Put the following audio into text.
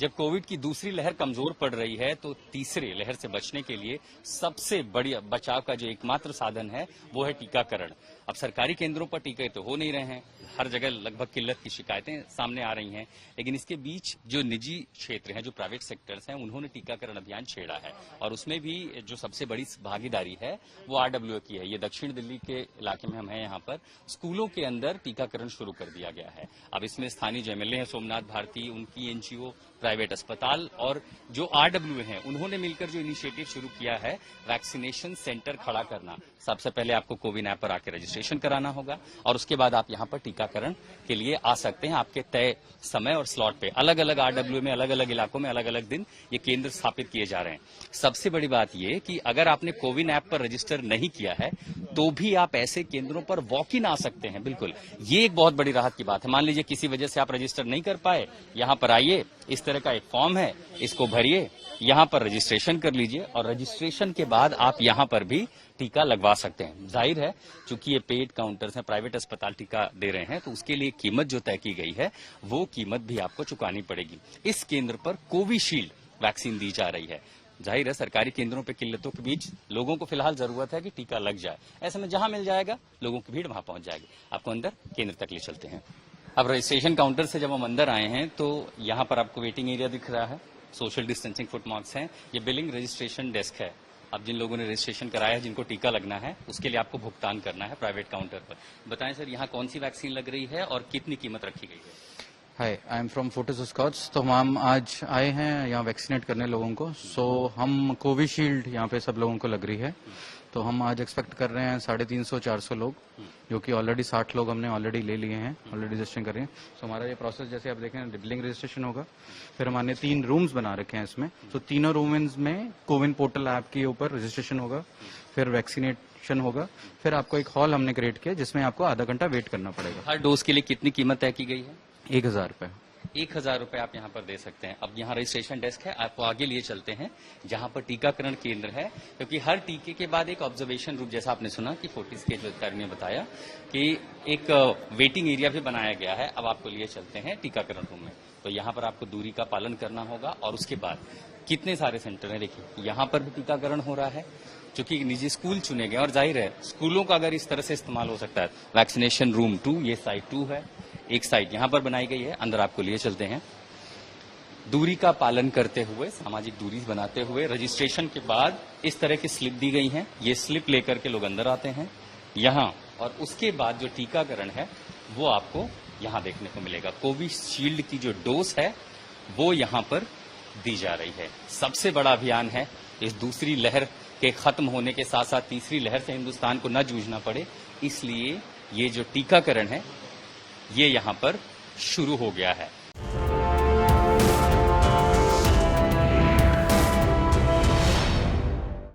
जब कोविड की दूसरी लहर कमजोर पड़ रही है तो तीसरे लहर से बचने के लिए सबसे बड़ी बचाव का जो एकमात्र साधन है वो है टीकाकरण। अब सरकारी केंद्रों पर टीके तो हो नहीं रहे हैं, हर जगह लगभग किल्लत की शिकायतें सामने आ रही हैं, लेकिन इसके बीच जो निजी क्षेत्र हैं, जो प्राइवेट सेक्टर्स हैं, उन्होंने टीकाकरण अभियान छेड़ा है और उसमें भी जो सबसे बड़ी भागीदारी है वो आरडब्ल्यूए की है। ये दक्षिण दिल्ली के इलाके में हम हैं, यहाँ पर स्कूलों के अंदर टीकाकरण शुरू कर दिया गया है। अब इसमें स्थानीय जो एमएलए हैं सोमनाथ भारती, उनकी एनजीओ, प्राइवेट अस्पताल और जो आरडब्ल्यूए हैं, उन्होंने मिलकर जो इनिशिएटिव शुरू किया है वैक्सीनेशन सेंटर खड़ा करना। सबसे पहले आपको कोविन ऐप पर आकर रजिस्ट्रेशन कराना होगा और उसके बाद आप यहाँ पर टीकाकरण के लिए आ सकते हैं। आपके तय समय और स्लॉट पे अलग अलग आरडब्ल्यूए में, अलग अलग इलाकों में अलग अलग दिन ये केंद्र स्थापित किए जा रहे हैं। सबसे बड़ी बात ये कि अगर आपने कोविन ऐप पर रजिस्टर नहीं किया है तो भी आप ऐसे केंद्रों पर वॉक इन आ सकते हैं। बिल्कुल, ये एक बहुत बड़ी राहत की बात है। मान लीजिए किसी वजह से आप रजिस्टर नहीं कर पाए, यहाँ पर आइए, इस तरह का एक फॉर्म है, इसको भरिए, यहाँ पर रजिस्ट्रेशन कर लीजिए और रजिस्ट्रेशन के बाद आप यहाँ पर भी टीका लगवा सकते हैं। जाहिर है, चूंकि ये पेड काउंटर्स हैं, प्राइवेट अस्पताल टीका दे रहे हैं, तो उसके लिए कीमत जो तय की गई है वो कीमत भी आपको चुकानी पड़ेगी। इस केंद्र पर कोविशील्ड वैक्सीन दी जा रही है। जाहिर है, सरकारी केंद्रों पे किल्लतों के बीच लोगों को फिलहाल जरूरत है कि टीका लग जाए। ऐसे में जहां मिल जाएगा लोगों की भीड़ वहां पहुंच जाएगी। आपको अंदर केंद्र तक ले चलते हैं। अब रजिस्ट्रेशन काउंटर से जब हम अंदर आए हैं तो यहाँ पर आपको वेटिंग एरिया दिख रहा है, सोशल डिस्टेंसिंग फुट मार्क्स हैं, ये बिलिंग रजिस्ट्रेशन डेस्क है। अब जिन लोगों ने रजिस्ट्रेशन कराया है, जिनको टीका लगना है, उसके लिए आपको भुगतान करना है प्राइवेट काउंटर पर। बताएं सर, यहाँ कौन सी वैक्सीन लग रही है और कितनी कीमत रखी गई है? Hi, I am from Fortis Escorts. तो हम आज आए हैं यहाँ वैक्सीनेट करने लोगों को। सो हम कोविशील्ड यहाँ पे सब लोगों को लग रही है। तो हम आज एक्सपेक्ट कर रहे हैं 350-400 लोग, जो कि ऑलरेडी 60 लोग हमने ऑलरेडी ले लिए हैं, ऑलरेडी रजिस्ट्रेशन कर रहे हैं। तो हमारा ये प्रोसेस जैसे आप देखें, बिलिंग रजिस्ट्रेशन होगा, फिर हमारे 3 रूम्स बना रखे हैं इसमें। तो तीनों रूम्स में कोविन पोर्टल ऐप के ऊपर रजिस्ट्रेशन होगा, फिर वैक्सीनेशन होगा, फिर आपको एक हॉल हमने क्रिएट किया जिसमें आपको आधा घंटा वेट करना पड़ेगा। हर डोज के लिए कितनी कीमत तय की गई है? 1000 रुपये। 1000 रुपए आप यहाँ पर दे सकते हैं। अब यहाँ रजिस्ट्रेशन डेस्क है, आपको आगे लिए चलते हैं जहाँ पर टीकाकरण केंद्र है, क्योंकि हर टीके के बाद एक ऑब्जर्वेशन रूम, जैसा आपने सुना कि फोर्टिस के जो अधिकारी ने बताया कि एक वेटिंग एरिया भी बनाया गया है। अब आपको लिए चलते हैं टीकाकरण रूम में। तो यहाँ पर आपको दूरी का पालन करना होगा और उसके बाद कितने सारे सेंटर हैं। देखिए, यहाँ पर भी टीकाकरण हो रहा है, चूंकि निजी स्कूल चुने गए और जाहिर है स्कूलों का अगर इस तरह से इस्तेमाल हो सकता है। वैक्सीनेशन रूम 2, ये साइड 2 है, एक साइड यहाँ पर बनाई गई है। अंदर आपको लिए चलते हैं, दूरी का पालन करते हुए, सामाजिक दूरी बनाते हुए। रजिस्ट्रेशन के बाद इस तरह की स्लिप दी गई है, ये स्लिप लेकर के लोग अंदर आते हैं यहाँ, और उसके बाद जो टीकाकरण है वो आपको यहाँ देखने को मिलेगा। कोविशील्ड की जो डोज है वो यहाँ पर दी जा रही है। सबसे बड़ा अभियान है, इस दूसरी लहर के खत्म होने के साथ साथ तीसरी लहर से हिंदुस्तान को न जूझना पड़े, इसलिए ये जो टीकाकरण है ये यहाँ पर शुरू हो गया है।